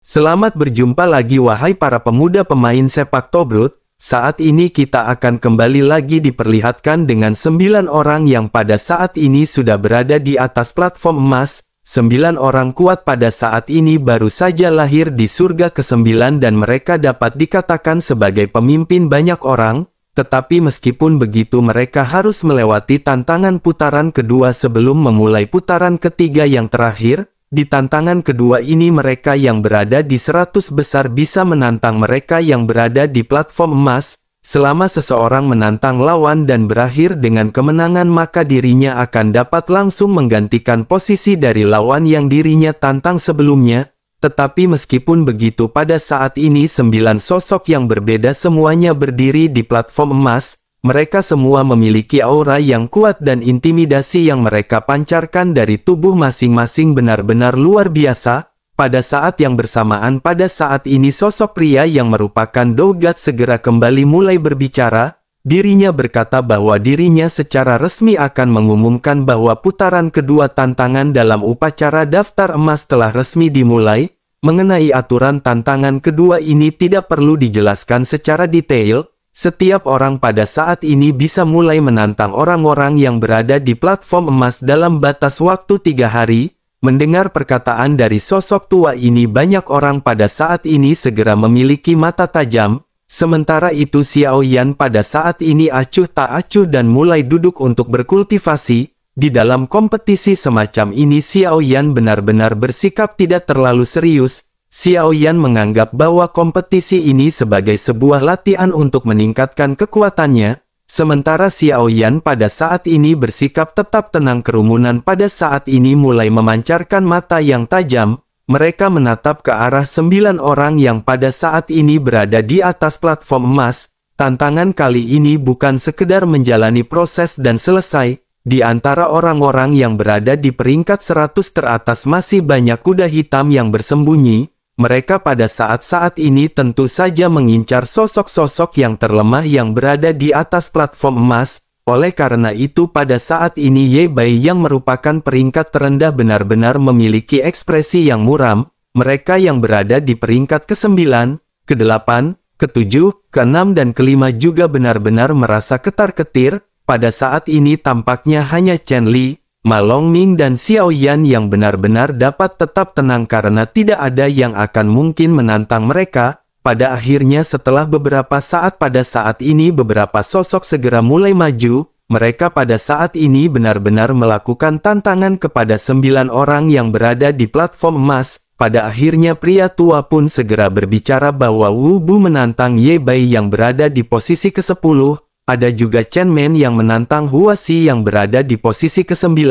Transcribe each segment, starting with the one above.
Selamat berjumpa lagi wahai para pemuda pemain sepak tobrut. Saat ini kita akan kembali lagi diperlihatkan dengan 9 orang yang pada saat ini sudah berada di atas platform emas. 9 orang kuat pada saat ini baru saja lahir di surga ke-9 dan mereka dapat dikatakan sebagai pemimpin banyak orang. Tetapi meskipun begitu mereka harus melewati tantangan putaran kedua sebelum memulai putaran ketiga yang terakhir. Di tantangan kedua ini mereka yang berada di 100 besar bisa menantang mereka yang berada di platform emas. Selama seseorang menantang lawan dan berakhir dengan kemenangan maka dirinya akan dapat langsung menggantikan posisi dari lawan yang dirinya tantang sebelumnya. Tetapi meskipun begitu pada saat ini 9 sosok yang berbeda semuanya berdiri di platform emas. Mereka semua memiliki aura yang kuat dan intimidasi yang mereka pancarkan dari tubuh masing-masing benar-benar luar biasa. Pada saat yang bersamaan pada saat ini sosok pria yang merupakan Dougat segera kembali mulai berbicara. Dirinya berkata bahwa dirinya secara resmi akan mengumumkan bahwa putaran kedua tantangan dalam upacara daftar emas telah resmi dimulai. Mengenai aturan tantangan kedua ini tidak perlu dijelaskan secara detail. Setiap orang pada saat ini bisa mulai menantang orang-orang yang berada di platform emas dalam batas waktu 3 hari. Mendengar perkataan dari sosok tua ini banyak orang pada saat ini segera memiliki mata tajam. Sementara itu Xiao Yan pada saat ini acuh tak acuh dan mulai duduk untuk berkultivasi. Di dalam kompetisi semacam ini Xiao Yan benar-benar bersikap tidak terlalu serius. Xiao Yan menganggap bahwa kompetisi ini sebagai sebuah latihan untuk meningkatkan kekuatannya. Sementara Xiao Yan pada saat ini bersikap tetap tenang. Kerumunan pada saat ini mulai memancarkan mata yang tajam. Mereka menatap ke arah 9 orang yang pada saat ini berada di atas platform emas. Tantangan kali ini bukan sekedar menjalani proses dan selesai. Di antara orang-orang yang berada di peringkat 100 teratas masih banyak kuda hitam yang bersembunyi. Mereka pada saat-saat ini tentu saja mengincar sosok-sosok yang terlemah yang berada di atas platform emas. Oleh karena itu pada saat ini Ye Bai yang merupakan peringkat terendah benar-benar memiliki ekspresi yang muram. Mereka yang berada di peringkat ke-9, ke-8, ke-7, ke-6 dan ke-5 juga benar-benar merasa ketar-ketir. Pada saat ini tampaknya hanya Chen Li, Ma Longning dan Xiao Yan yang benar-benar dapat tetap tenang karena tidak ada yang akan mungkin menantang mereka. Pada akhirnya setelah beberapa saat pada saat ini beberapa sosok segera mulai maju. Mereka pada saat ini benar-benar melakukan tantangan kepada 9 orang yang berada di platform emas. Pada akhirnya pria tua pun segera berbicara bahwa Wu Bu menantang Ye Bai yang berada di posisi ke-10. Ada juga Chen Men yang menantang Hua Xi yang berada di posisi ke-9.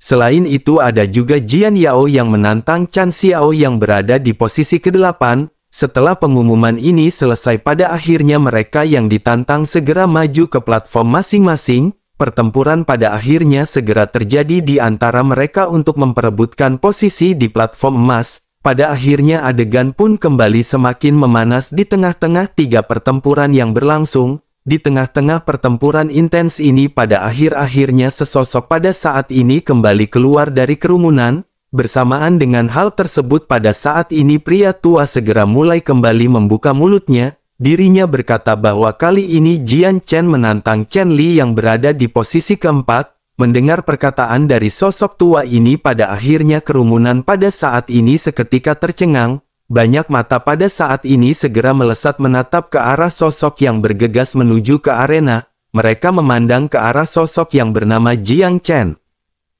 Selain itu ada juga Jian Yao yang menantang Chan Xiao yang berada di posisi ke-8. Setelah pengumuman ini selesai pada akhirnya mereka yang ditantang segera maju ke platform masing-masing. Pertempuran pada akhirnya segera terjadi di antara mereka untuk memperebutkan posisi di platform emas. Pada akhirnya adegan pun kembali semakin memanas di tengah-tengah 3 pertempuran yang berlangsung. Di tengah-tengah pertempuran intens ini pada akhir-akhirnya sesosok pada saat ini kembali keluar dari kerumunan. Bersamaan dengan hal tersebut pada saat ini pria tua segera mulai kembali membuka mulutnya. Dirinya berkata bahwa kali ini Jian Chen menantang Chen Li yang berada di posisi ke-4. Mendengar perkataan dari sosok tua ini pada akhirnya kerumunan pada saat ini seketika tercengang. Banyak mata pada saat ini segera melesat menatap ke arah sosok yang bergegas menuju ke arena. Mereka memandang ke arah sosok yang bernama Jiang Chen.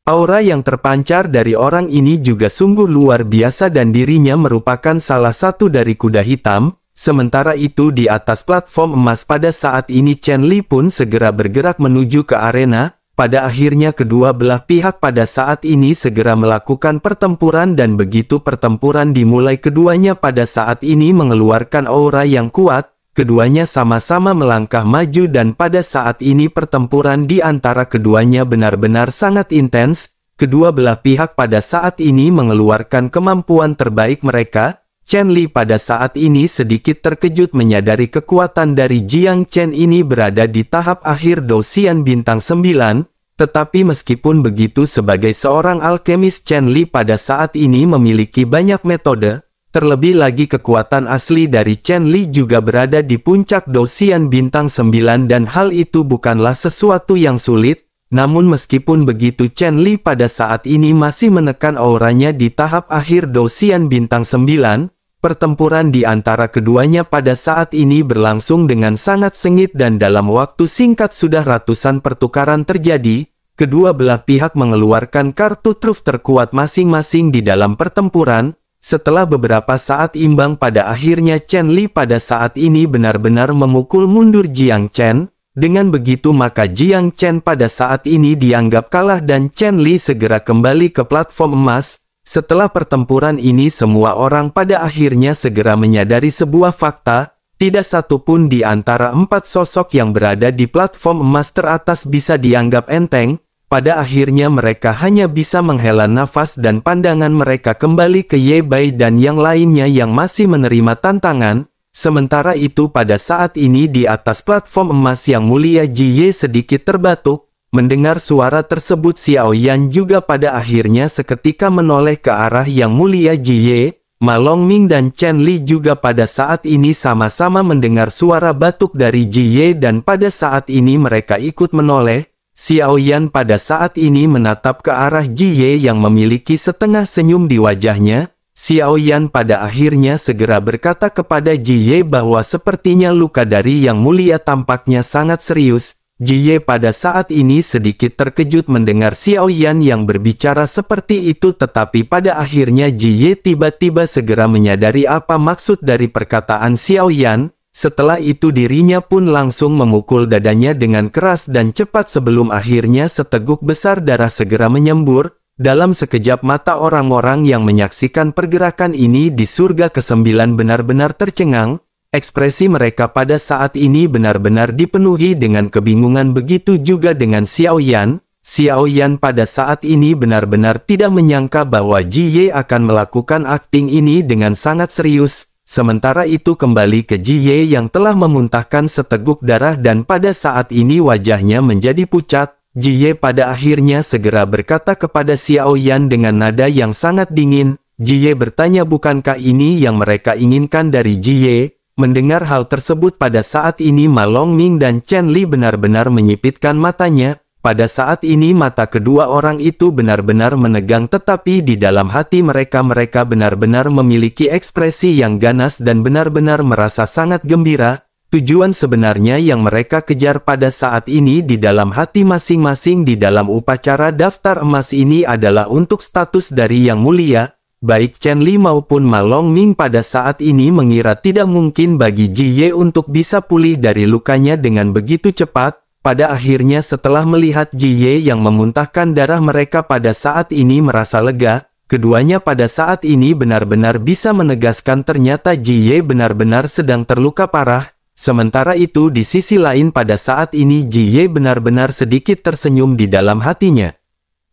Aura yang terpancar dari orang ini juga sungguh luar biasa dan dirinya merupakan salah satu dari kuda hitam. Sementara itu di atas platform emas pada saat ini Chen Li pun segera bergerak menuju ke arena. Pada akhirnya kedua belah pihak pada saat ini segera melakukan pertempuran dan begitu pertempuran dimulai keduanya pada saat ini mengeluarkan aura yang kuat. Keduanya sama-sama melangkah maju dan pada saat ini pertempuran di antara keduanya benar-benar sangat intens. Kedua belah pihak pada saat ini mengeluarkan kemampuan terbaik mereka. Chen Li pada saat ini sedikit terkejut menyadari kekuatan dari Jiang Chen ini berada di tahap akhir Dosian bintang 9. Tetapi meskipun begitu sebagai seorang alkemis Chen Li pada saat ini memiliki banyak metode. Terlebih lagi kekuatan asli dari Chen Li juga berada di puncak Douxian bintang 9 dan hal itu bukanlah sesuatu yang sulit. Namun meskipun begitu Chen Li pada saat ini masih menekan auranya di tahap akhir Douxian bintang 9, pertempuran di antara keduanya pada saat ini berlangsung dengan sangat sengit dan dalam waktu singkat sudah ratusan pertukaran terjadi. Kedua belah pihak mengeluarkan kartu truf terkuat masing-masing di dalam pertempuran. Setelah beberapa saat imbang pada akhirnya Chen Li pada saat ini benar-benar memukul mundur Jiang Chen. Dengan begitu maka Jiang Chen pada saat ini dianggap kalah dan Chen Li segera kembali ke platform emas. Setelah pertempuran ini semua orang pada akhirnya segera menyadari sebuah fakta. Tidak satu pun di antara 4 sosok yang berada di platform emas teratas bisa dianggap enteng. Pada akhirnya mereka hanya bisa menghela nafas dan pandangan mereka kembali ke Ye Bai dan yang lainnya yang masih menerima tantangan. Sementara itu pada saat ini di atas platform emas yang mulia Ji Ye sedikit terbatuk. Mendengar suara tersebut Xiao Yan juga pada akhirnya seketika menoleh ke arah yang mulia Ji Ye. Ma Longming dan Chen Li juga pada saat ini sama-sama mendengar suara batuk dari Ji Ye dan pada saat ini mereka ikut menoleh. Xiao Yan pada saat ini menatap ke arah Ji Ye yang memiliki setengah senyum di wajahnya. Xiao Yan pada akhirnya segera berkata kepada Ji Ye bahwa sepertinya luka dari yang mulia tampaknya sangat serius. Ji Ye pada saat ini sedikit terkejut mendengar Xiao Yan yang berbicara seperti itu tetapi pada akhirnya Ji Ye tiba-tiba segera menyadari apa maksud dari perkataan Xiao Yan. Setelah itu dirinya pun langsung memukul dadanya dengan keras dan cepat sebelum akhirnya seteguk besar darah segera menyembur. Dalam sekejap mata orang-orang yang menyaksikan pergerakan ini di surga ke-9 benar-benar tercengang. Ekspresi mereka pada saat ini benar-benar dipenuhi dengan kebingungan begitu juga dengan Xiao Yan. Xiao Yan pada saat ini benar-benar tidak menyangka bahwa Ji Ye akan melakukan akting ini dengan sangat serius. Sementara itu kembali ke Ji Ye yang telah memuntahkan seteguk darah dan pada saat ini wajahnya menjadi pucat. Ji Ye pada akhirnya segera berkata kepada Xiao Yan dengan nada yang sangat dingin. Ji Ye bertanya bukankah ini yang mereka inginkan dari Ji Ye? Mendengar hal tersebut pada saat ini Ma Longming dan Chen Li benar-benar menyipitkan matanya. Pada saat ini mata kedua orang itu benar-benar menegang tetapi di dalam hati mereka benar-benar memiliki ekspresi yang ganas dan benar-benar merasa sangat gembira. Tujuan sebenarnya yang mereka kejar pada saat ini di dalam hati masing-masing di dalam upacara daftar emas ini adalah untuk status dari yang mulia. Baik Chen Li maupun Ma Longming pada saat ini mengira tidak mungkin bagi Ji Ye untuk bisa pulih dari lukanya dengan begitu cepat. Pada akhirnya setelah melihat Ji Ye yang memuntahkan darah mereka pada saat ini merasa lega. Keduanya pada saat ini benar-benar bisa menegaskan ternyata Ji Ye benar-benar sedang terluka parah. Sementara itu di sisi lain pada saat ini Ji Ye benar-benar sedikit tersenyum di dalam hatinya.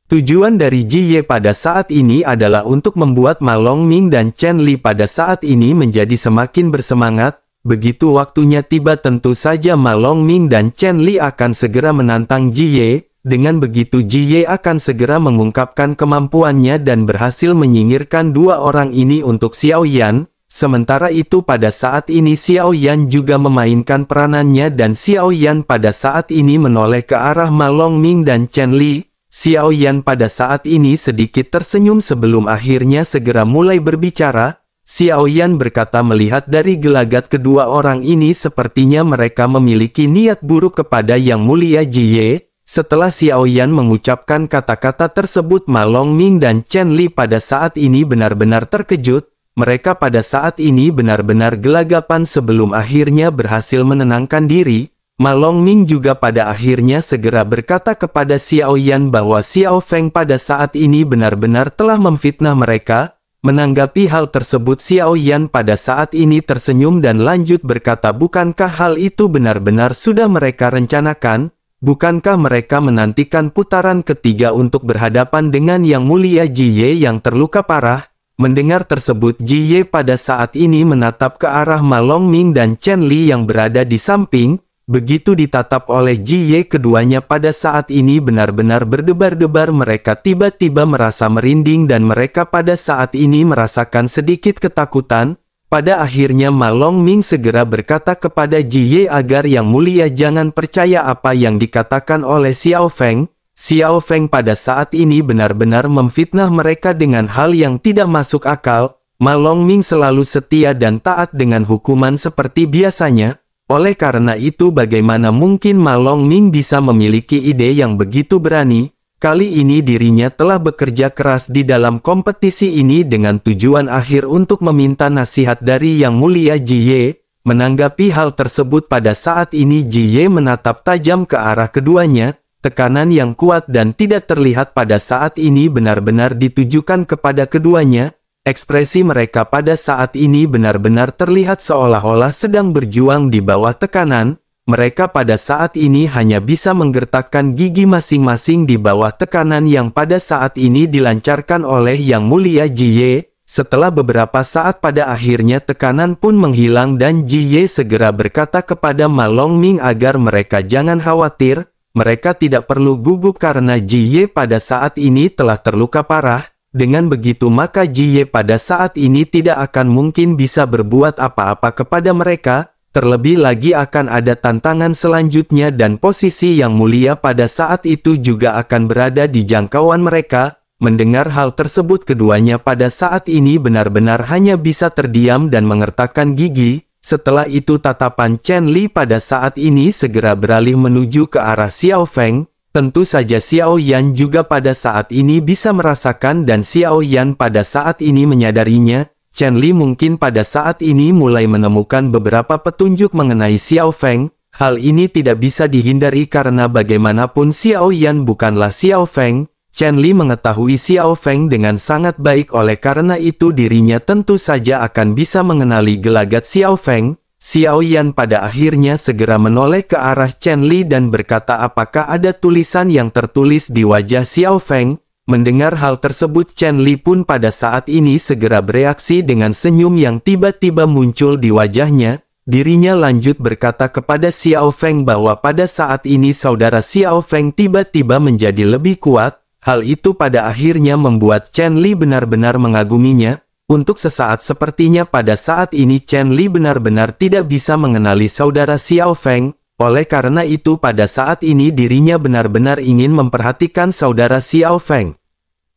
Tujuan dari Ji Ye pada saat ini adalah untuk membuat Ma Longming dan Chen Li pada saat ini menjadi semakin bersemangat. Begitu waktunya tiba tentu saja Ma Longming dan Chen Li akan segera menantang Ji Ye. Dengan begitu Ji Ye akan segera mengungkapkan kemampuannya dan berhasil menyingkirkan dua orang ini untuk Xiao Yan. Sementara itu pada saat ini Xiao Yan juga memainkan peranannya dan Xiao Yan pada saat ini menoleh ke arah Ma Longming dan Chen Li. Xiao Yan pada saat ini sedikit tersenyum sebelum akhirnya segera mulai berbicara. Xiao Yan berkata melihat dari gelagat kedua orang ini sepertinya mereka memiliki niat buruk kepada Yang Mulia Ji Ye. Setelah Xiao Yan mengucapkan kata-kata tersebut Ma Longming dan Chen Li pada saat ini benar-benar terkejut. Mereka pada saat ini benar-benar gelagapan sebelum akhirnya berhasil menenangkan diri. Ma Longming juga pada akhirnya segera berkata kepada Xiao Yan bahwa Xiao Feng pada saat ini benar-benar telah memfitnah mereka. Menanggapi hal tersebut Xiao Yan pada saat ini tersenyum dan lanjut berkata bukankah hal itu benar-benar sudah mereka rencanakan? Bukankah mereka menantikan putaran ketiga untuk berhadapan dengan Yang Mulia Ji Ye yang terluka parah? Mendengar tersebut Ji Ye pada saat ini menatap ke arah Ma Longming dan Chen Li yang berada di samping. Begitu ditatap oleh Ji Ye, keduanya pada saat ini benar-benar berdebar-debar. Mereka tiba-tiba merasa merinding dan mereka pada saat ini merasakan sedikit ketakutan. Pada akhirnya Ma Longming segera berkata kepada Ji Ye agar Yang Mulia jangan percaya apa yang dikatakan oleh Xiao Feng. Xiao Feng pada saat ini benar-benar memfitnah mereka dengan hal yang tidak masuk akal. Ma Longming selalu setia dan taat dengan hukuman seperti biasanya. Oleh karena itu bagaimana mungkin Ma Longming bisa memiliki ide yang begitu berani? Kali ini dirinya telah bekerja keras di dalam kompetisi ini dengan tujuan akhir untuk meminta nasihat dari Yang Mulia Ji Ye. Menanggapi hal tersebut pada saat ini Ji Ye menatap tajam ke arah keduanya. Tekanan yang kuat dan tidak terlihat pada saat ini benar-benar ditujukan kepada keduanya. Ekspresi mereka pada saat ini benar-benar terlihat seolah-olah sedang berjuang di bawah tekanan. Mereka pada saat ini hanya bisa menggertakkan gigi masing-masing di bawah tekanan yang pada saat ini dilancarkan oleh Yang Mulia Ji Ye. Setelah beberapa saat pada akhirnya tekanan pun menghilang dan Ji Ye segera berkata kepada Ma Longming agar mereka jangan khawatir. Mereka tidak perlu gugup karena Ji Ye pada saat ini telah terluka parah. Dengan begitu maka Ji Ye pada saat ini tidak akan mungkin bisa berbuat apa-apa kepada mereka, terlebih lagi akan ada tantangan selanjutnya dan posisi Yang Mulia pada saat itu juga akan berada di jangkauan mereka. Mendengar hal tersebut keduanya pada saat ini benar-benar hanya bisa terdiam dan mengertakkan gigi. Setelah itu tatapan Chen Li pada saat ini segera beralih menuju ke arah Xiao Feng. Tentu saja Xiao Yan juga pada saat ini bisa merasakan dan Xiao Yan pada saat ini menyadarinya. Chen Li mungkin pada saat ini mulai menemukan beberapa petunjuk mengenai Xiao Feng. Hal ini tidak bisa dihindari karena bagaimanapun Xiao Yan bukanlah Xiao Feng. Chen Li mengetahui Xiao Feng dengan sangat baik, oleh karena itu dirinya tentu saja akan bisa mengenali gelagat Xiao Feng. Xiao Yan pada akhirnya segera menoleh ke arah Chen Li dan berkata apakah ada tulisan yang tertulis di wajah Xiao Feng. Mendengar hal tersebut Chen Li pun pada saat ini segera bereaksi dengan senyum yang tiba-tiba muncul di wajahnya. Dirinya lanjut berkata kepada Xiao Feng bahwa pada saat ini saudara Xiao Feng tiba-tiba menjadi lebih kuat. Hal itu pada akhirnya membuat Chen Li benar-benar mengaguminya. Untuk sesaat sepertinya pada saat ini Chen Li benar-benar tidak bisa mengenali saudara Xiao Feng. Oleh karena itu pada saat ini dirinya benar-benar ingin memperhatikan saudara Xiao Feng.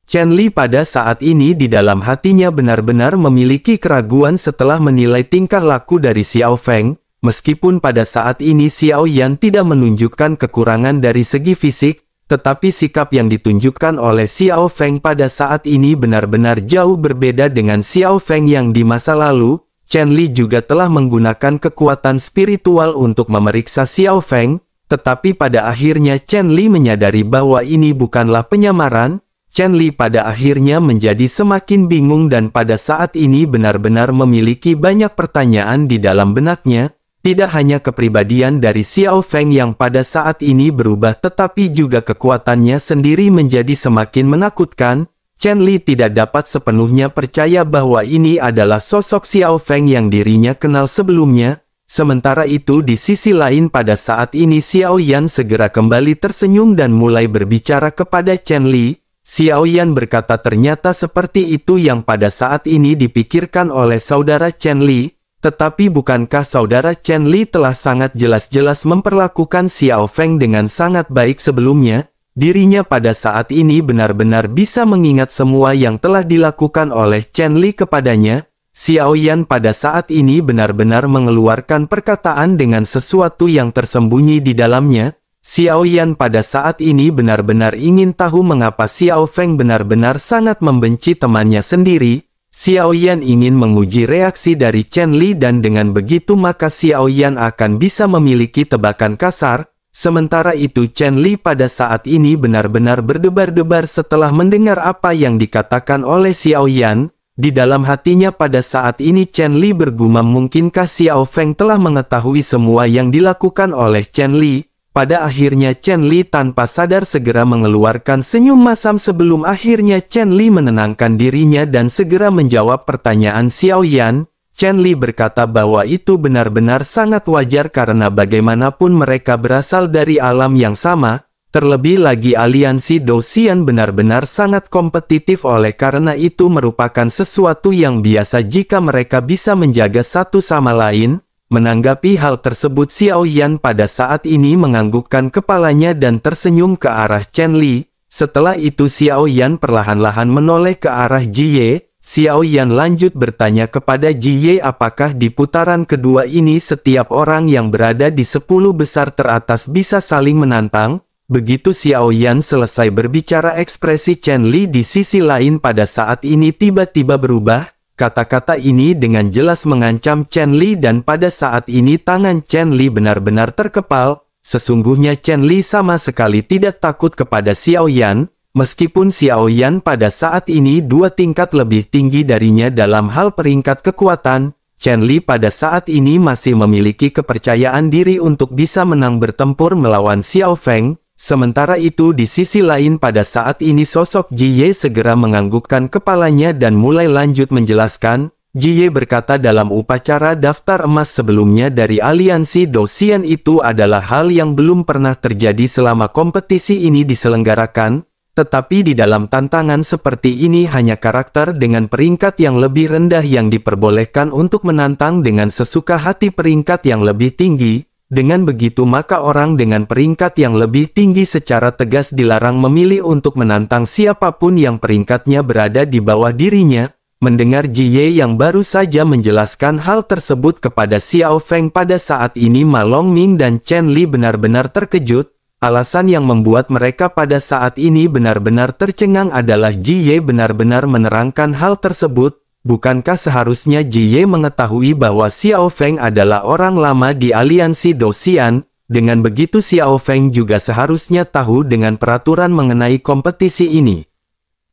Chen Li pada saat ini di dalam hatinya benar-benar memiliki keraguan setelah menilai tingkah laku dari Xiao Feng. Meskipun pada saat ini Xiao Yan tidak menunjukkan kekurangan dari segi fisik, tetapi sikap yang ditunjukkan oleh Xiao Feng pada saat ini benar-benar jauh berbeda dengan Xiao Feng yang di masa lalu. Chen Li juga telah menggunakan kekuatan spiritual untuk memeriksa Xiao Feng, tetapi pada akhirnya Chen Li menyadari bahwa ini bukanlah penyamaran. Chen Li pada akhirnya menjadi semakin bingung dan pada saat ini benar-benar memiliki banyak pertanyaan di dalam benaknya. Tidak hanya kepribadian dari Xiao Feng yang pada saat ini berubah tetapi juga kekuatannya sendiri menjadi semakin menakutkan. Chen Li tidak dapat sepenuhnya percaya bahwa ini adalah sosok Xiao Feng yang dirinya kenal sebelumnya. Sementara itu di sisi lain pada saat ini Xiao Yan segera kembali tersenyum dan mulai berbicara kepada Chen Li. Xiao Yan berkata ternyata seperti itu yang pada saat ini dipikirkan oleh saudara Chen Li. Tetapi bukankah saudara Chen Li telah sangat jelas-jelas memperlakukan Xiao Feng dengan sangat baik sebelumnya? Dirinya pada saat ini benar-benar bisa mengingat semua yang telah dilakukan oleh Chen Li kepadanya. Xiao Yan pada saat ini benar-benar mengeluarkan perkataan dengan sesuatu yang tersembunyi di dalamnya. Xiao Yan pada saat ini benar-benar ingin tahu mengapa Xiao Feng benar-benar sangat membenci temannya sendiri. Xiao Yan ingin menguji reaksi dari Chen Li dan dengan begitu maka Xiao Yan akan bisa memiliki tebakan kasar. Sementara itu Chen Li pada saat ini benar-benar berdebar-debar setelah mendengar apa yang dikatakan oleh Xiao Yan. Di dalam hatinya pada saat ini Chen Li bergumam mungkinkah Xiao Feng telah mengetahui semua yang dilakukan oleh Chen Li. Pada akhirnya Chen Li tanpa sadar segera mengeluarkan senyum masam sebelum akhirnya Chen Li menenangkan dirinya dan segera menjawab pertanyaan Xiao Yan. Chen Li berkata bahwa itu benar-benar sangat wajar karena bagaimanapun mereka berasal dari alam yang sama, terlebih lagi aliansi Dou-Xian benar-benar sangat kompetitif oleh karena itu merupakan sesuatu yang biasa jika mereka bisa menjaga satu sama lain. Menanggapi hal tersebut Xiao Yan pada saat ini menganggukkan kepalanya dan tersenyum ke arah Chen Li. Setelah itu Xiao Yan perlahan-lahan menoleh ke arah Ji Ye. Xiao Yan lanjut bertanya kepada Ji Ye apakah di putaran kedua ini setiap orang yang berada di 10 besar teratas bisa saling menantang. Begitu Xiao Yan selesai berbicara ekspresi Chen Li di sisi lain pada saat ini tiba-tiba berubah. Kata-kata ini dengan jelas mengancam Chen Li dan pada saat ini tangan Chen Li benar-benar terkepal. Sesungguhnya Chen Li sama sekali tidak takut kepada Xiao Yan. Meskipun Xiao Yan pada saat ini 2 tingkat lebih tinggi darinya dalam hal peringkat kekuatan, Chen Li pada saat ini masih memiliki kepercayaan diri untuk bisa menang bertempur melawan Xiao Feng. Sementara itu di sisi lain pada saat ini sosok Ji Ye segera menganggukkan kepalanya dan mulai lanjut menjelaskan. Ji Ye berkata dalam upacara daftar emas sebelumnya dari aliansi Dou-Xian itu adalah hal yang belum pernah terjadi selama kompetisi ini diselenggarakan. Tetapi di dalam tantangan seperti ini hanya karakter dengan peringkat yang lebih rendah yang diperbolehkan untuk menantang dengan sesuka hati peringkat yang lebih tinggi. Dengan begitu maka orang dengan peringkat yang lebih tinggi secara tegas dilarang memilih untuk menantang siapapun yang peringkatnya berada di bawah dirinya. Mendengar Ji Ye yang baru saja menjelaskan hal tersebut kepada Xiao Feng pada saat ini Ma Longming dan Chen Li benar-benar terkejut. Alasan yang membuat mereka pada saat ini benar-benar tercengang adalah Ji Ye benar-benar menerangkan hal tersebut. Bukankah seharusnya Ji Ye mengetahui bahwa Xiao Feng adalah orang lama di aliansi Dou-Xian? Dengan begitu Xiao Feng juga seharusnya tahu dengan peraturan mengenai kompetisi ini.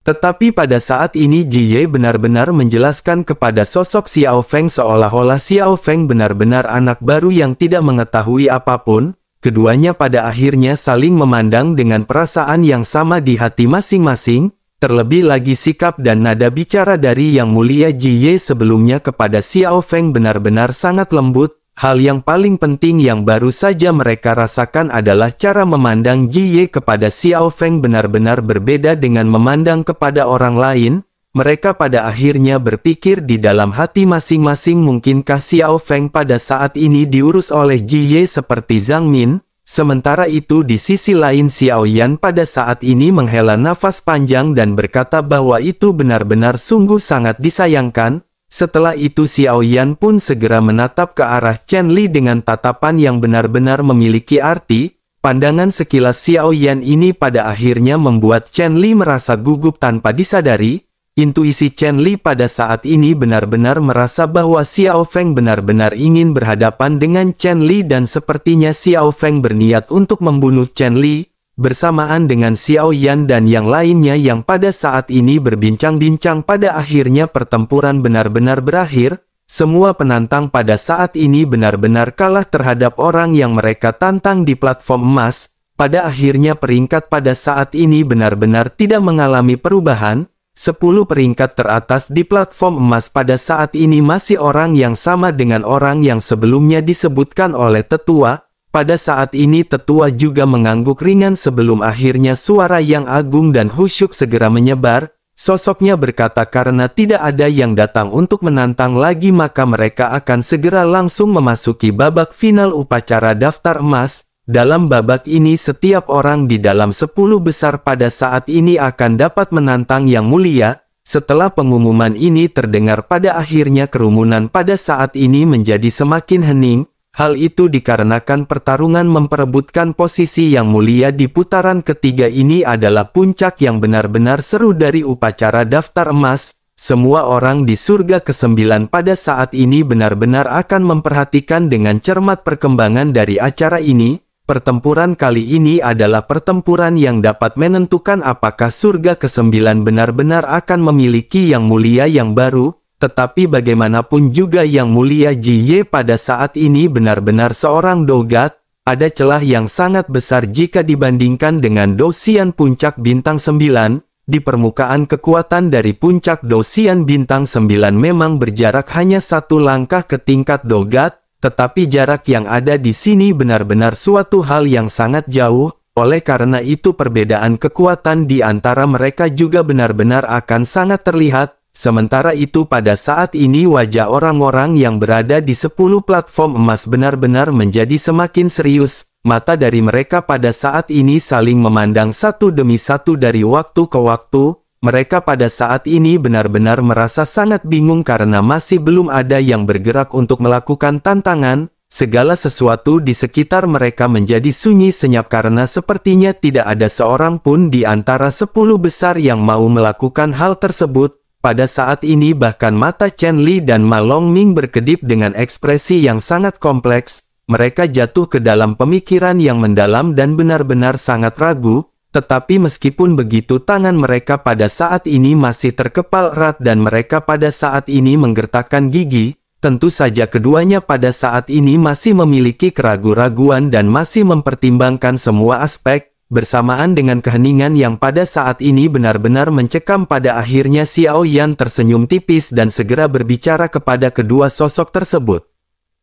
Tetapi pada saat ini Ji Ye benar-benar menjelaskan kepada sosok Xiao Feng seolah-olah Xiao Feng benar-benar anak baru yang tidak mengetahui apapun. Keduanya pada akhirnya saling memandang dengan perasaan yang sama di hati masing-masing, terlebih lagi sikap dan nada bicara dari Yang Mulia Ji Ye sebelumnya kepada Xiao Feng benar-benar sangat lembut. Hal yang paling penting yang baru saja mereka rasakan adalah cara memandang Ji Ye kepada Xiao Feng benar-benar berbeda dengan memandang kepada orang lain. Mereka pada akhirnya berpikir di dalam hati masing-masing mungkinkah Xiao Feng pada saat ini diurus oleh Ji Ye seperti Zhang Min. Sementara itu di sisi lain Xiao Yan pada saat ini menghela nafas panjang dan berkata bahwa itu benar-benar sungguh sangat disayangkan. Setelah itu Xiao Yan pun segera menatap ke arah Chen Li dengan tatapan yang benar-benar memiliki arti. Pandangan sekilas Xiao Yan ini pada akhirnya membuat Chen Li merasa gugup tanpa disadari. Intuisi Chen Li pada saat ini benar-benar merasa bahwa Xiao Feng benar-benar ingin berhadapan dengan Chen Li dan sepertinya Xiao Feng berniat untuk membunuh Chen Li. Bersamaan dengan Xiao Yan dan yang lainnya yang pada saat ini berbincang-bincang pada akhirnya pertempuran benar-benar berakhir. Semua penantang pada saat ini benar-benar kalah terhadap orang yang mereka tantang di platform emas. Pada akhirnya peringkat pada saat ini benar-benar tidak mengalami perubahan. 10 peringkat teratas di platform emas pada saat ini masih orang yang sama dengan orang yang sebelumnya disebutkan oleh tetua. Pada saat ini tetua juga mengangguk ringan sebelum akhirnya suara yang agung dan khusyuk segera menyebar. Sosoknya berkata karena tidak ada yang datang untuk menantang lagi maka mereka akan segera langsung memasuki babak final upacara daftar emas. Dalam babak ini setiap orang di dalam 10 besar pada saat ini akan dapat menantang Yang Mulia. Setelah pengumuman ini terdengar pada akhirnya kerumunan pada saat ini menjadi semakin hening. Hal itu dikarenakan pertarungan memperebutkan posisi Yang Mulia di putaran ketiga ini adalah puncak yang benar-benar seru dari upacara daftar emas. Semua orang di surga ke-9 pada saat ini benar-benar akan memperhatikan dengan cermat perkembangan dari acara ini. Pertempuran kali ini adalah pertempuran yang dapat menentukan apakah surga ke-9 benar-benar akan memiliki Yang Mulia yang baru. Tetapi bagaimanapun juga Yang Mulia Ji Ye pada saat ini benar-benar seorang dogat. Ada celah yang sangat besar jika dibandingkan dengan Dou-Xian puncak bintang 9. di permukaan kekuatan dari puncak Dosian bintang 9 memang berjarak hanya satu langkah ke tingkat Dogat, tetapi jarak yang ada di sini benar-benar suatu hal yang sangat jauh, oleh karena itu perbedaan kekuatan di antara mereka juga benar-benar akan sangat terlihat. Sementara itu pada saat ini wajah orang-orang yang berada di 10 platform emas benar-benar menjadi semakin serius. Mata dari mereka pada saat ini saling memandang satu demi satu dari waktu ke waktu. Mereka pada saat ini benar-benar merasa sangat bingung karena masih belum ada yang bergerak untuk melakukan tantangan. Segala sesuatu di sekitar mereka menjadi sunyi senyap karena sepertinya tidak ada seorang pun di antara 10 besar yang mau melakukan hal tersebut. Pada saat ini bahkan mata Chen Li dan Ma Longming berkedip dengan ekspresi yang sangat kompleks. Mereka jatuh ke dalam pemikiran yang mendalam dan benar-benar sangat ragu. Tetapi meskipun begitu tangan mereka pada saat ini masih terkepal erat dan mereka pada saat ini menggertakkan gigi, tentu saja keduanya pada saat ini masih memiliki keraguan-raguan dan masih mempertimbangkan semua aspek. Bersamaan dengan keheningan yang pada saat ini benar-benar mencekam, pada akhirnya Xiao Yan tersenyum tipis dan segera berbicara kepada kedua sosok tersebut.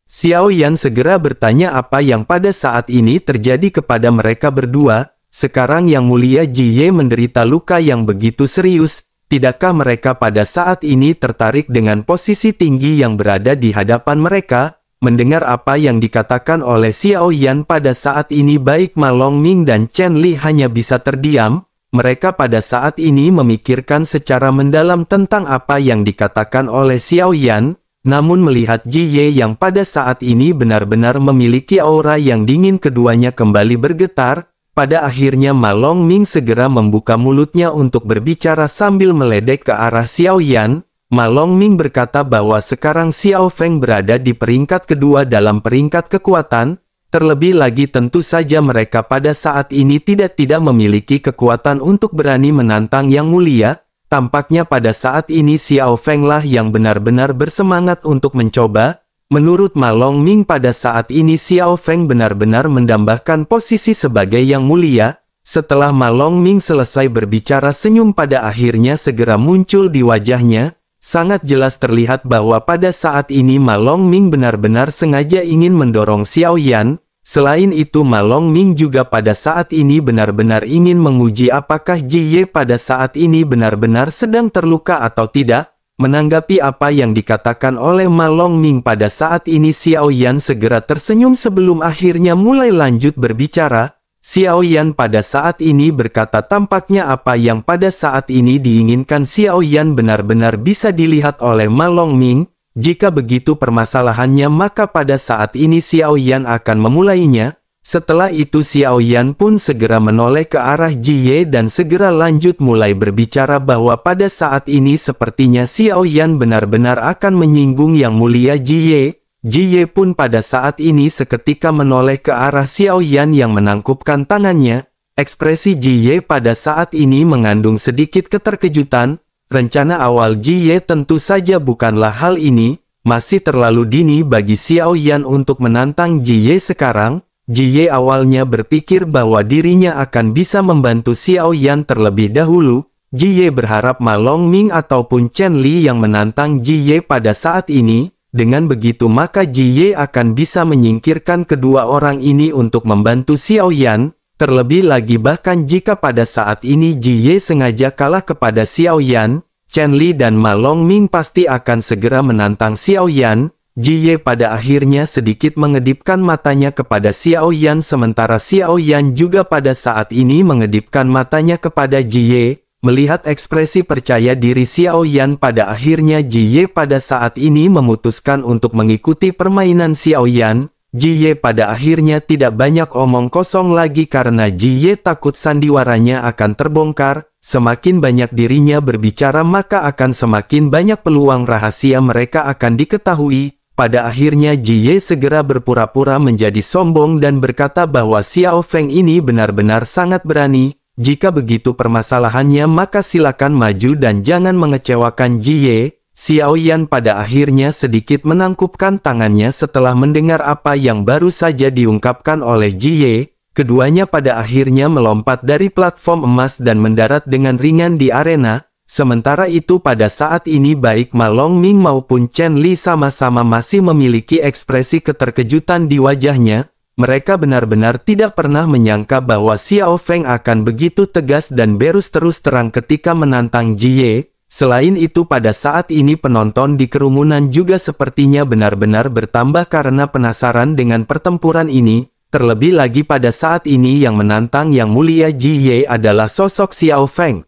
Xiao Yan segera bertanya apa yang pada saat ini terjadi kepada mereka berdua. Sekarang Yang Mulia Ji Ye menderita luka yang begitu serius. Tidakkah mereka pada saat ini tertarik dengan posisi tinggi yang berada di hadapan mereka? Mendengar apa yang dikatakan oleh Xiao Yan pada saat ini baik Ma Longming dan Chen Li hanya bisa terdiam. Mereka pada saat ini memikirkan secara mendalam tentang apa yang dikatakan oleh Xiao Yan. Namun melihat Ji Ye yang pada saat ini benar-benar memiliki aura yang dingin, keduanya kembali bergetar. Pada akhirnya Ma Longming segera membuka mulutnya untuk berbicara sambil meledek ke arah Xiao Yan. Ma Longming berkata bahwa sekarang Xiao Feng berada di peringkat kedua dalam peringkat kekuatan, terlebih lagi tentu saja mereka pada saat ini tidak memiliki kekuatan untuk berani menantang Yang Mulia. Tampaknya pada saat ini Xiao Feng lah yang benar-benar bersemangat untuk mencoba. Menurut Ma Longming pada saat ini Xiao Feng benar-benar mendambakan posisi sebagai Yang Mulia. Setelah Ma Longming selesai berbicara, senyum pada akhirnya segera muncul di wajahnya. Sangat jelas terlihat bahwa pada saat ini Ma Longming benar-benar sengaja ingin mendorong Xiao Yan. Selain itu Ma Longming juga pada saat ini benar-benar ingin menguji apakah Ji Ye pada saat ini benar-benar sedang terluka atau tidak. Menanggapi apa yang dikatakan oleh Ma Longming pada saat ini Xiao Yan segera tersenyum sebelum akhirnya mulai lanjut berbicara. Xiao Yan pada saat ini berkata tampaknya apa yang pada saat ini diinginkan Xiao Yan benar-benar bisa dilihat oleh Ma Longming. Jika begitu permasalahannya maka pada saat ini Xiao Yan akan memulainya. Setelah itu Xiao Yan pun segera menoleh ke arah Ji Ye dan segera lanjut mulai berbicara bahwa pada saat ini sepertinya Xiao Yan benar-benar akan menyinggung Yang Mulia Ji Ye. Ji Ye pun pada saat ini seketika menoleh ke arah Xiao Yan yang menangkupkan tangannya. Ekspresi Ji Ye pada saat ini mengandung sedikit keterkejutan. Rencana awal Ji Ye tentu saja bukanlah hal ini. Masih terlalu dini bagi Xiao Yan untuk menantang Ji Ye sekarang. Ji Ye awalnya berpikir bahwa dirinya akan bisa membantu Xiao Yan terlebih dahulu. Ji Ye berharap Ma Longming ataupun Chen Li yang menantang Ji Ye pada saat ini. Dengan begitu maka Ji Ye akan bisa menyingkirkan kedua orang ini untuk membantu Xiao Yan. Terlebih lagi bahkan jika pada saat ini Ji Ye sengaja kalah kepada Xiao Yan, Chen Li dan Ma Longming pasti akan segera menantang Xiao Yan. Ji Ye pada akhirnya sedikit mengedipkan matanya kepada Xiao Yan sementara Xiao Yan juga pada saat ini mengedipkan matanya kepada Ji Ye. Melihat ekspresi percaya diri Xiao Yan pada akhirnya Ji Ye pada saat ini memutuskan untuk mengikuti permainan Xiao Yan. Ji Ye pada akhirnya tidak banyak omong kosong lagi karena Ji Ye takut sandiwaranya akan terbongkar. Semakin banyak dirinya berbicara maka akan semakin banyak peluang rahasia mereka akan diketahui. Pada akhirnya Ji Ye segera berpura-pura menjadi sombong dan berkata bahwa Xiao Feng ini benar-benar sangat berani. Jika begitu permasalahannya maka silakan maju dan jangan mengecewakan Ji Ye. Xiao Yan pada akhirnya sedikit menangkupkan tangannya setelah mendengar apa yang baru saja diungkapkan oleh Ji Ye. Keduanya pada akhirnya melompat dari platform emas dan mendarat dengan ringan di arena. Sementara itu pada saat ini baik Ma Longming maupun Chen Li sama-sama masih memiliki ekspresi keterkejutan di wajahnya. Mereka benar-benar tidak pernah menyangka bahwa Xiao Feng akan begitu tegas dan berus terus terang ketika menantang Jie. Selain itu pada saat ini penonton di kerumunan juga sepertinya benar-benar bertambah karena penasaran dengan pertempuran ini. Terlebih lagi pada saat ini yang menantang Yang Mulia Jie adalah sosok Xiao Feng.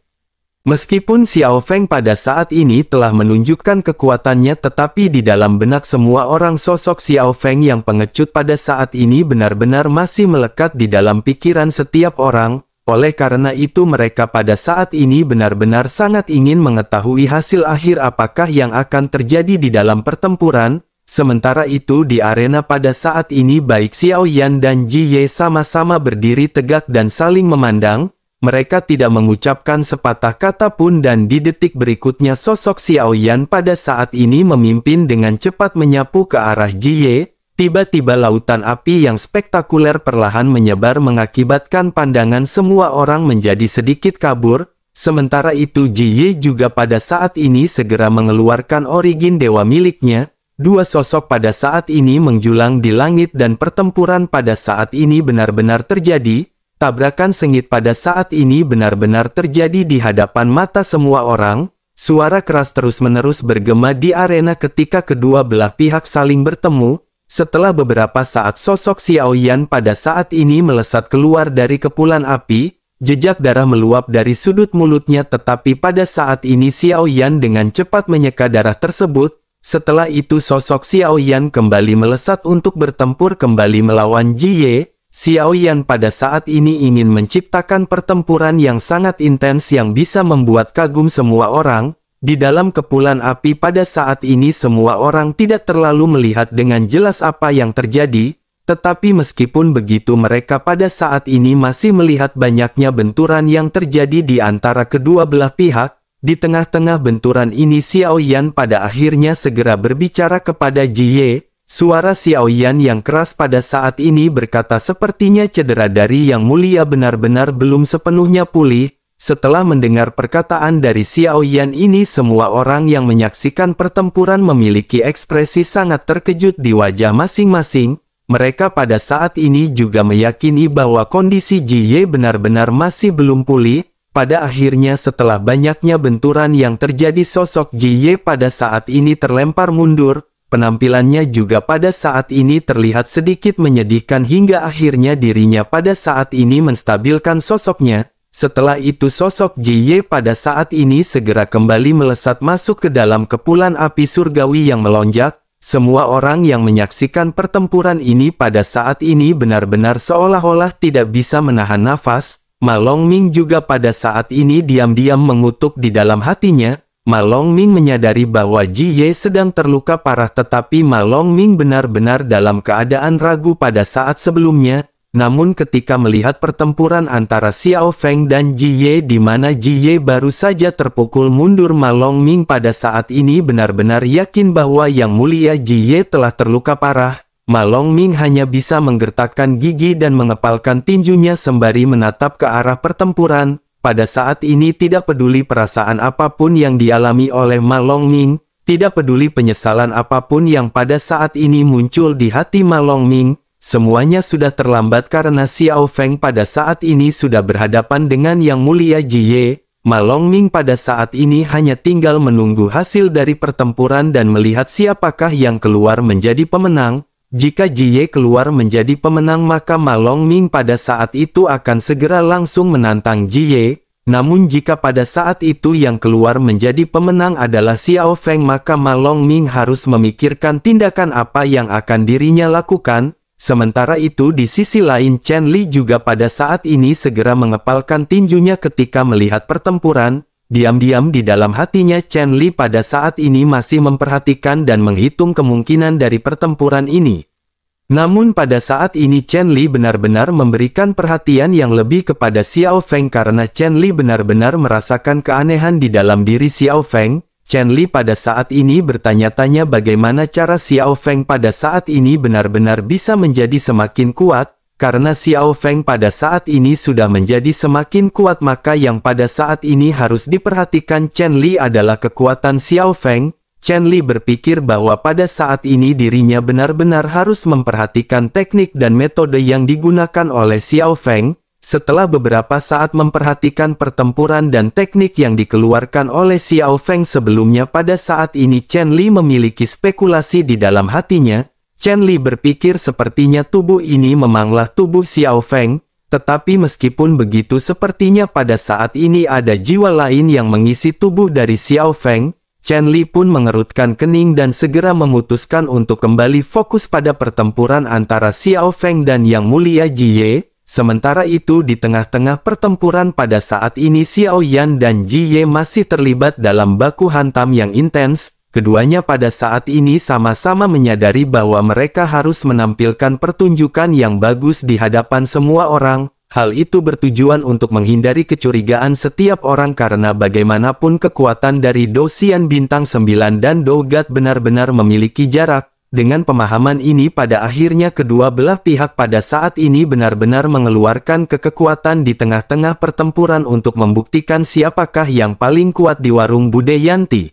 Meskipun Xiao Feng pada saat ini telah menunjukkan kekuatannya, tetapi di dalam benak semua orang sosok Xiao Feng yang pengecut pada saat ini benar-benar masih melekat di dalam pikiran setiap orang. Oleh karena itu mereka pada saat ini benar-benar sangat ingin mengetahui hasil akhir apakah yang akan terjadi di dalam pertempuran. Sementara itu di arena pada saat ini baik Xiao Yan dan Jie sama-sama berdiri tegak dan saling memandang. Mereka tidak mengucapkan sepatah kata pun dan di detik berikutnya sosok Xiao Yan pada saat ini memimpin dengan cepat menyapu ke arah Jie. Tiba-tiba lautan api yang spektakuler perlahan menyebar mengakibatkan pandangan semua orang menjadi sedikit kabur. Sementara itu Jie juga pada saat ini segera mengeluarkan origin dewa miliknya. Dua sosok pada saat ini menjulang di langit dan pertempuran pada saat ini benar-benar terjadi. Tabrakan sengit pada saat ini benar-benar terjadi di hadapan mata semua orang. Suara keras terus-menerus bergema di arena ketika kedua belah pihak saling bertemu. Setelah beberapa saat sosok Xiao Yan pada saat ini melesat keluar dari kepulan api. Jejak darah meluap dari sudut mulutnya, tetapi pada saat ini Xiao Yan dengan cepat menyeka darah tersebut. Setelah itu sosok Xiao Yan kembali melesat untuk bertempur kembali melawan Jie. Xiao Yan pada saat ini ingin menciptakan pertempuran yang sangat intens yang bisa membuat kagum semua orang. Di dalam kepulan api pada saat ini semua orang tidak terlalu melihat dengan jelas apa yang terjadi. Tetapi meskipun begitu mereka pada saat ini masih melihat banyaknya benturan yang terjadi di antara kedua belah pihak. Di tengah-tengah benturan ini Xiao Yan pada akhirnya segera berbicara kepada Jie. Suara Xiao Yan yang keras pada saat ini berkata sepertinya cedera dari Yang Mulia benar-benar belum sepenuhnya pulih. Setelah mendengar perkataan dari Xiao Yan ini semua orang yang menyaksikan pertempuran memiliki ekspresi sangat terkejut di wajah masing-masing. Mereka pada saat ini juga meyakini bahwa kondisi Jie benar-benar masih belum pulih. Pada akhirnya setelah banyaknya benturan yang terjadi sosok Jie pada saat ini terlempar mundur. Penampilannya juga pada saat ini terlihat sedikit menyedihkan hingga akhirnya dirinya pada saat ini menstabilkan sosoknya. Setelah itu sosok Jie pada saat ini segera kembali melesat masuk ke dalam kepulan api surgawi yang melonjak. Semua orang yang menyaksikan pertempuran ini pada saat ini benar-benar seolah-olah tidak bisa menahan nafas. Ma Longming juga pada saat ini diam-diam mengutuk di dalam hatinya. Ma Longming menyadari bahwa Jie sedang terluka parah, tetapi Ma Longming benar-benar dalam keadaan ragu pada saat sebelumnya. Namun ketika melihat pertempuran antara Xiao Feng dan Jie di mana Jie baru saja terpukul mundur, Ma Longming pada saat ini benar-benar yakin bahwa Yang Mulia Jie telah terluka parah. Ma Longming hanya bisa menggertakkan gigi dan mengepalkan tinjunya sembari menatap ke arah pertempuran. Pada saat ini tidak peduli perasaan apapun yang dialami oleh Ma Longming, tidak peduli penyesalan apapun yang pada saat ini muncul di hati Ma Longming, semuanya sudah terlambat karena Xiao Feng pada saat ini sudah berhadapan dengan Yang Mulia Jie. Ma Longming pada saat ini hanya tinggal menunggu hasil dari pertempuran dan melihat siapakah yang keluar menjadi pemenang. Jika Jie keluar menjadi pemenang maka Ma Longming pada saat itu akan segera langsung menantang Jie. Namun jika pada saat itu yang keluar menjadi pemenang adalah Xiao Feng maka Ma Longming harus memikirkan tindakan apa yang akan dirinya lakukan. Sementara itu di sisi lain Chen Li juga pada saat ini segera mengepalkan tinjunya ketika melihat pertempuran. Diam-diam di dalam hatinya Chen Li pada saat ini masih memperhatikan dan menghitung kemungkinan dari pertempuran ini. Namun pada saat ini Chen Li benar-benar memberikan perhatian yang lebih kepada Xiao Feng karena Chen Li benar-benar merasakan keanehan di dalam diri Xiao Feng. Chen Li pada saat ini bertanya-tanya bagaimana cara Xiao Feng pada saat ini benar-benar bisa menjadi semakin kuat. karena Xiao Feng pada saat ini sudah menjadi semakin kuat, maka yang pada saat ini harus diperhatikan Chen Li adalah kekuatan Xiao Feng. Chen Li berpikir bahwa pada saat ini dirinya benar-benar harus memperhatikan teknik dan metode yang digunakan oleh Xiao Feng. Setelah beberapa saat memperhatikan pertempuran dan teknik yang dikeluarkan oleh Xiao Feng sebelumnya, pada saat ini Chen Li memiliki spekulasi di dalam hatinya. Chen Li berpikir sepertinya tubuh ini memanglah tubuh Xiao Feng, tetapi meskipun begitu sepertinya pada saat ini ada jiwa lain yang mengisi tubuh dari Xiao Feng. Chen Li pun mengerutkan kening dan segera memutuskan untuk kembali fokus pada pertempuran antara Xiao Feng dan Yang Mulia Jiye. Sementara itu di tengah-tengah pertempuran pada saat ini Xiao Yan dan Jiye masih terlibat dalam baku hantam yang intens. Keduanya pada saat ini sama-sama menyadari bahwa mereka harus menampilkan pertunjukan yang bagus di hadapan semua orang. Hal itu bertujuan untuk menghindari kecurigaan setiap orang karena bagaimanapun kekuatan dari Do Xian Bintang 9 dan Do God benar-benar memiliki jarak. Dengan pemahaman ini pada akhirnya kedua belah pihak pada saat ini benar-benar mengeluarkan kekuatan di tengah-tengah pertempuran untuk membuktikan siapakah yang paling kuat di warung Budayanti.